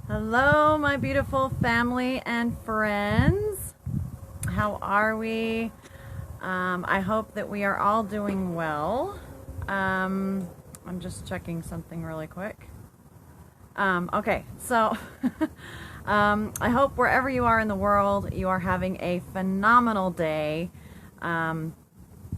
Hello, my beautiful family and friends. How are we? I hope that we are all doing well. I'm just checking something really quick. Okay, so I hope wherever you are in the world, you are having a phenomenal day.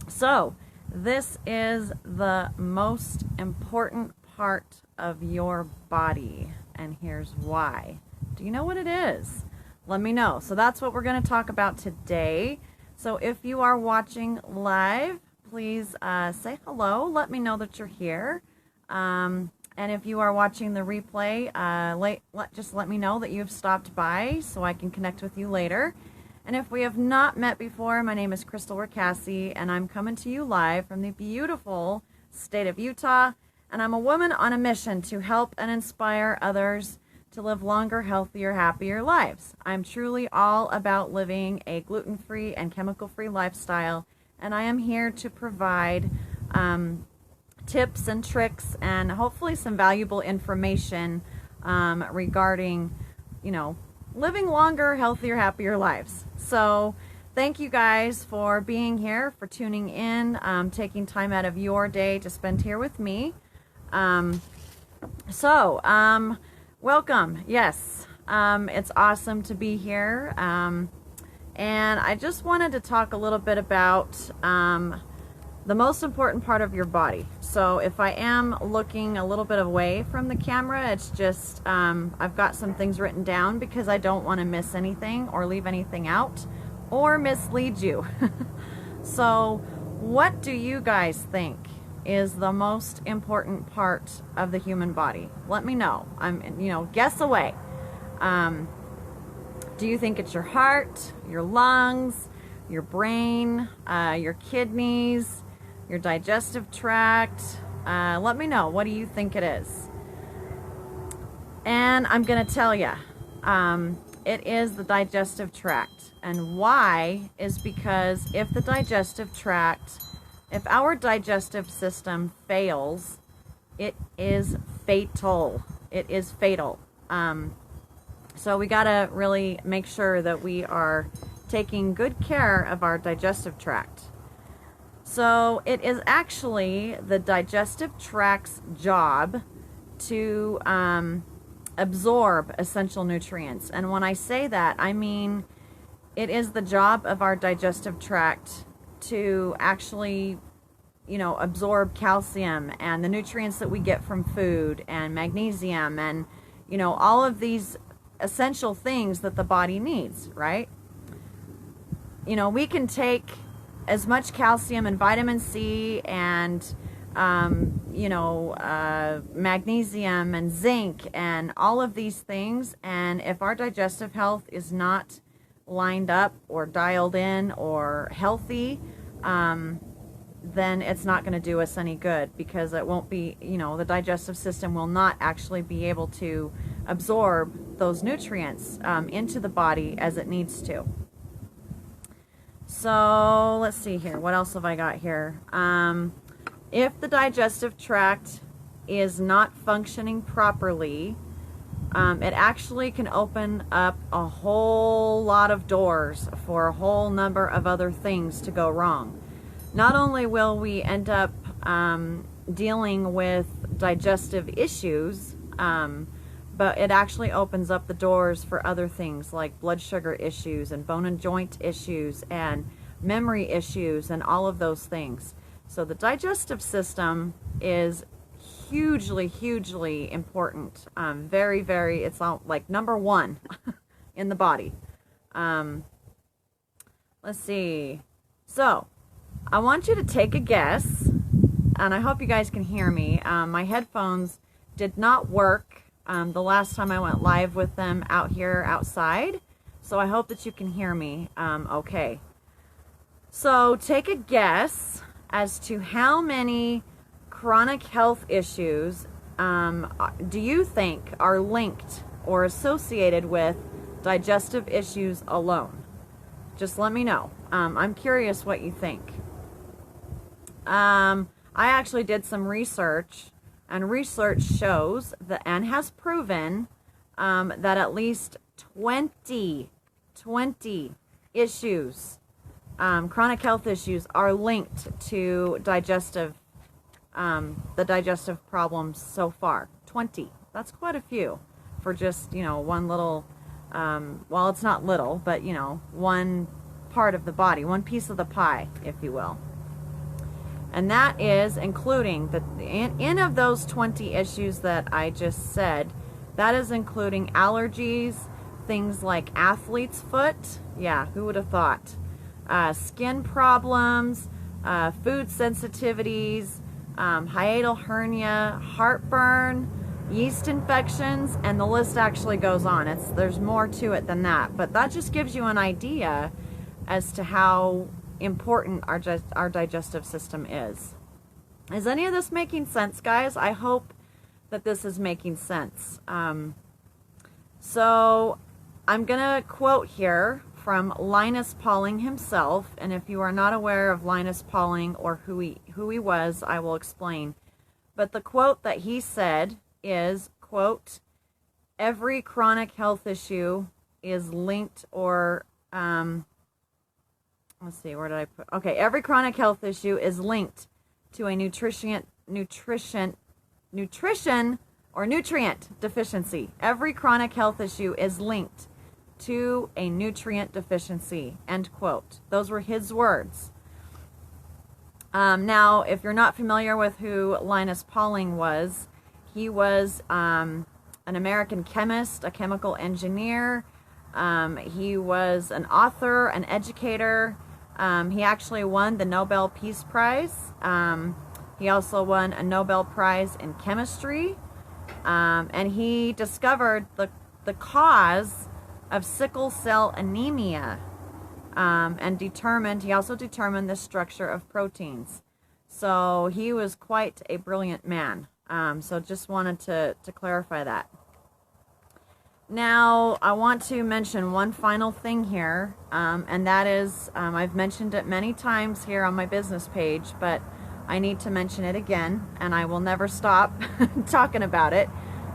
So, this is the most important part of your body, and here's why. Do you know what it is? Let me know. So that's what we're going to talk about today. So if you are watching live, please say hello. Let me know that you're here. And if you are watching the replay, just let me know that you've stopped by so I can connect with you later. And if we have not met before, my name is Crystal Ricassi, and I'm coming to you live from the beautiful state of Utah. And I'm a woman on a mission to help and inspire others to live longer, healthier, happier lives. I'm truly all about living a gluten-free and chemical-free lifestyle, and I am here to provide tips and tricks and hopefully some valuable information regarding, living longer, healthier, happier lives. So thank you guys for being here, for tuning in, taking time out of your day to spend here with me. Welcome. Yes, it's awesome to be here. And I just wanted to talk a little bit about the most important part of your body. So if I am looking a little bit away from the camera, it's just I've got some things written down because I don't want to miss anything or leave anything out or mislead you. So what do you guys think is the most important part of the human body? Let me know. Guess away. Do you think it's your heart, your lungs, your brain, your kidneys, your digestive tract? Let me know. What do you think it is? And I'm going to tell you, it is the digestive tract. And why is because if our digestive system fails, it is fatal. It is fatal. So we got to really make sure that we are taking good care of our digestive tract. So it is actually the digestive tract's job to absorb essential nutrients. And when I say that, I mean it is the job of our digestive tract to actually, absorb calcium and the nutrients that we get from food and magnesium and, all of these essential things that the body needs, right? We can take as much calcium and vitamin C and, magnesium and zinc and all of these things. And if our digestive health is not lined up or dialed in or healthy, then it's not going to do us any good because it won't be, the digestive system will not actually be able to absorb those nutrients into the body as it needs to. So let's see here. What else have I got here? If the digestive tract is not functioning properly, it actually can open up a whole lot of doors for a whole number of other things to go wrong. Not only will we end up dealing with digestive issues, but it actually opens up the doors for other things like blood sugar issues and bone and joint issues and memory issues and all of those things. So the digestive system is hugely, hugely important. Very, very, it's like number one in the body. Let's see. So I want you to take a guess, and I hope you guys can hear me. My headphones did not work the last time I went live with them out here outside, so I hope that you can hear me okay. So take a guess as to how many chronic health issues do you think are linked or associated with digestive issues alone? Just let me know. I'm curious what you think. I actually did some research, and research shows that and has proven that at least 20 issues, chronic health issues, are linked to the digestive problems so far. 20. That's quite a few for just, one little, well, it's not little, but, one part of the body, one piece of the pie, if you will. And that is including, in of those 20 issues that I just said, that is including allergies, things like athlete's foot, yeah, who would have thought, skin problems, food sensitivities, hiatal hernia, heartburn, yeast infections, and the list actually goes on. There's more to it than that, but that just gives you an idea as to how important our digestive system is. Is any of this making sense, guys? I hope that this is making sense. So I'm gonna quote here from Linus Pauling himself, and if you are not aware of Linus Pauling or who he was, I will explain. But the quote that he said is, quote, "Every chronic health issue is linked or let's see, where did I put? Okay, every chronic health issue is linked to a nutrition or nutrient deficiency. Every chronic health issue is linked to a nutrient deficiency," end quote. Those were his words. Now, if you're not familiar with who Linus Pauling was, he was an American chemist, a chemical engineer. He was an author, an educator. He actually won the Nobel Peace Prize. He also won a Nobel Prize in chemistry. And he discovered the cause of sickle cell anemia, and he also determined the structure of proteins. So he was quite a brilliant man. So just wanted to clarify that. Now, I want to mention one final thing here, and that is, I've mentioned it many times here on my business page, but I need to mention it again, and I will never stop talking about it,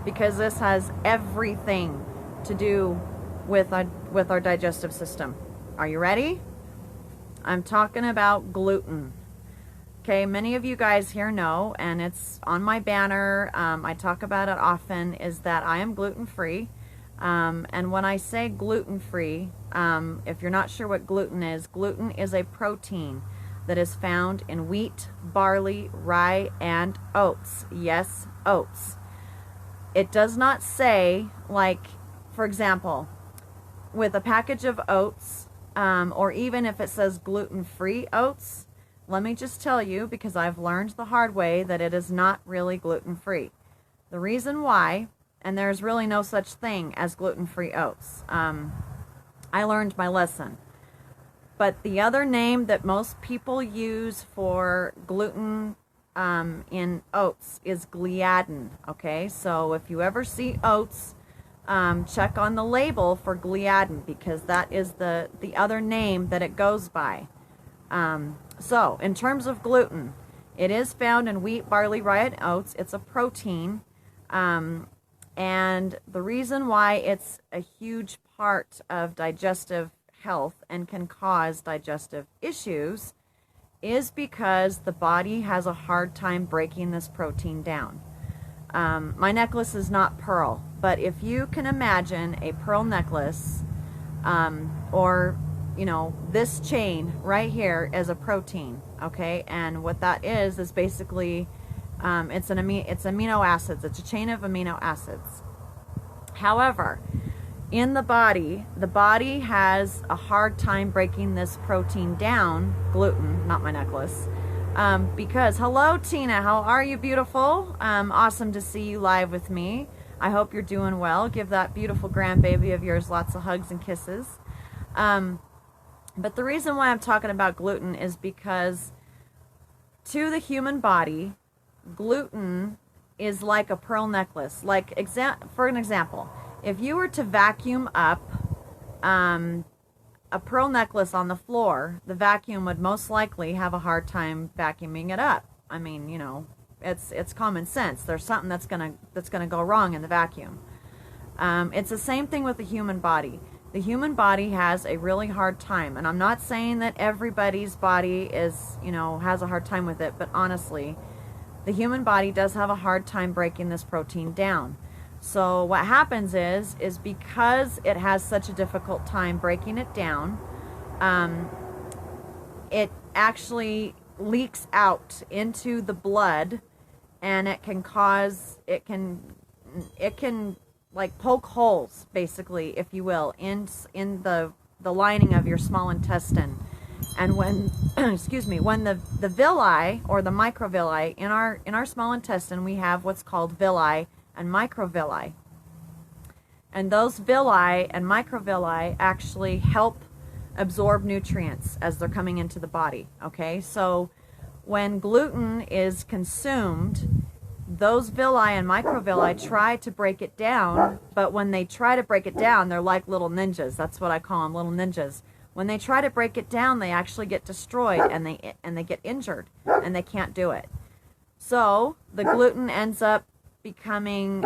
because this has everything to do with our digestive system. Are you ready? I'm talking about gluten. Okay, many of you guys here know, and it's on my banner, I talk about it often, is that I am gluten-free. And when I say gluten-free, if you're not sure what gluten is a protein that is found in wheat, barley, rye, and oats. Yes, oats. It does not say, like, for example, with a package of oats, or even if it says gluten-free oats, let me just tell you, because I've learned the hard way, that it is not really gluten-free. The reason why, and there's really no such thing as gluten-free oats. I learned my lesson. But the other name that most people use for gluten in oats is gliadin, okay? So if you ever see oats, check on the label for gliadin, because that is the other name that it goes by. So in terms of gluten, it is found in wheat, barley, rye, and oats. It's a protein. And the reason why it's a huge part of digestive health and can cause digestive issues is because the body has a hard time breaking this protein down. My necklace is not pearl, but if you can imagine a pearl necklace, or, this chain right here is a protein, okay? And what that is basically, it's amino acids. It's a chain of amino acids. However, in the body has a hard time breaking this protein down, gluten, not my necklace, because, hello Tina, how are you, beautiful? Awesome to see you live with me. I hope you're doing well. Give that beautiful grandbaby of yours lots of hugs and kisses. But the reason why I'm talking about gluten is because to the human body, gluten is like a pearl necklace. Like, for an example, if you were to vacuum up a pearl necklace on the floor, the vacuum would most likely have a hard time vacuuming it up. I mean, it's common sense. There's something that's gonna go wrong in the vacuum. It's the same thing with the human body. The human body has a really hard time, and I'm not saying that everybody's body is, has a hard time with it, but honestly, the human body does have a hard time breaking this protein down. So what happens is because it has such a difficult time breaking it down, it actually leaks out into the blood, and it can like poke holes, basically, if you will, in the lining of your small intestine. And when excuse me, when the villi or the microvilli in our small intestine, we have what's called villi and microvilli. And those villi and microvilli actually help absorb nutrients as they're coming into the body. Okay, so when gluten is consumed, those villi and microvilli try to break it down, but when they try to break it down, they're like little ninjas. That's what I call them, little ninjas. When they try to break it down, they actually get destroyed, and they get injured, and they can't do it. So the gluten ends up becoming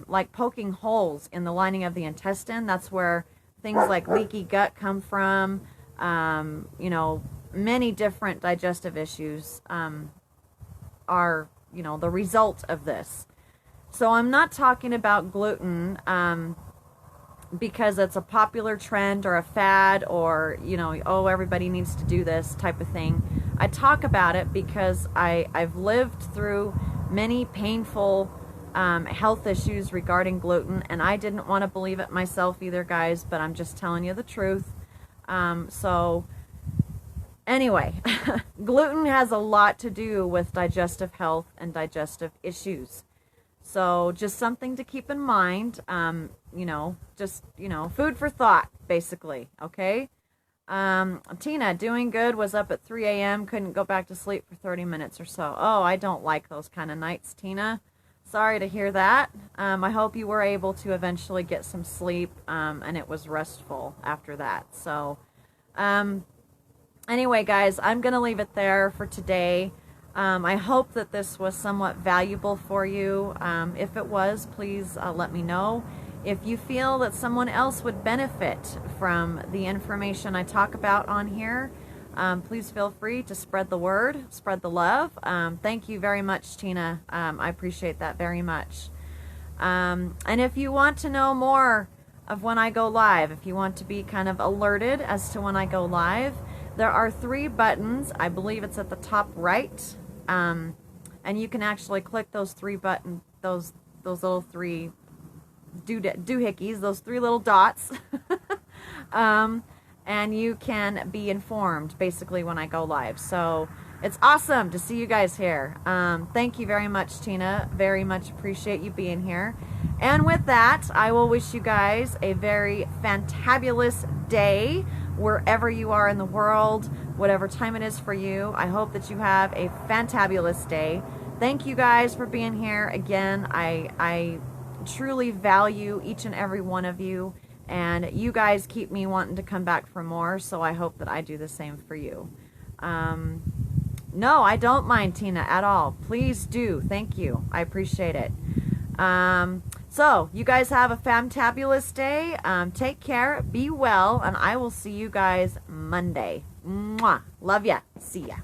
like poking holes in the lining of the intestine. That's where things like leaky gut come from. Many different digestive issues are the result of this. So I'm not talking about gluten because it's a popular trend or a fad, or oh, everybody needs to do this type of thing. I talk about it because I've lived through many painful health issues regarding gluten, and I didn't want to believe it myself either, guys, but I'm just telling you the truth. So anyway, gluten has a lot to do with digestive health and digestive issues. So just something to keep in mind, food for thought, basically, okay? Tina, doing good, was up at 3 a.m., couldn't go back to sleep for 30 minutes or so. Oh, I don't like those kind of nights, Tina. Sorry to hear that. I hope you were able to eventually get some sleep, and it was restful after that. So, anyway, guys, I'm going to leave it there for today. I hope that this was somewhat valuable for you. If it was, please let me know. If you feel that someone else would benefit from the information I talk about on here, please feel free to spread the word, spread the love. Thank you very much, Tina. I appreciate that very much. And if you want to know more of when I go live, if you want to be kind of alerted as to when I go live, there are 3 buttons. I believe it's at the top right. And you can actually click those 3 buttons, those little 3 doohickeys, those 3 little dots. And you can be informed basically when I go live. So it's awesome to see you guys here. Thank you very much, Tina. Very much appreciate you being here. And with that, I will wish you guys a very fantabulous day wherever you are in the world, whatever time it is for you. I hope that you have a fantabulous day. Thank you guys for being here. Again, I truly value each and every one of you, and you guys keep me wanting to come back for more, so I hope that I do the same for you. No, I don't mind, Tina, at all. Please do. Thank you. I appreciate it. So, you guys have a fantabulous day. Take care. Be well. And I will see you guys Monday. Mwah. Love ya. See ya.